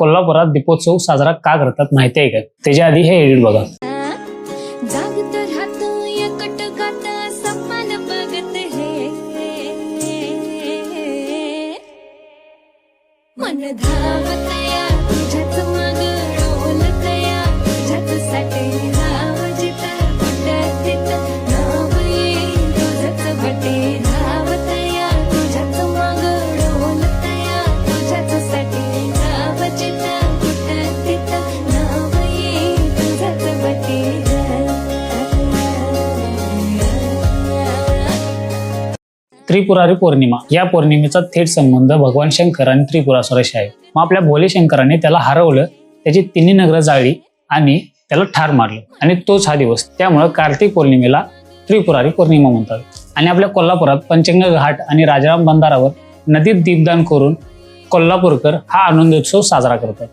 कोल्हापुरात दीपोत्सव साजरा का करतात माहिती आहे का? त्याच्या आधी हे एडिट बघा. त्रिपुरारी पौर्णिमा. या पौर्णिमेचा थेट संबंध भगवान शंकर आणि त्रिपुरासुराशी आहे. मग आपल्या भोले शंकराने त्याला हरवलं, त्याची तिन्ही नगरं जाळली आणि त्याला ठार मारलं आणि तोच हा दिवस. त्यामुळे कार्तिक पौर्णिमेला त्रिपुरारी पौर्णिमा म्हणतात. आणि आपल्या कोल्हापुरात पंचगंगा घाट आणि राजाराम बंधारावर नदीत दीपदान करून कोल्हापूरकर हा आनंदोत्सव साजरा करतात.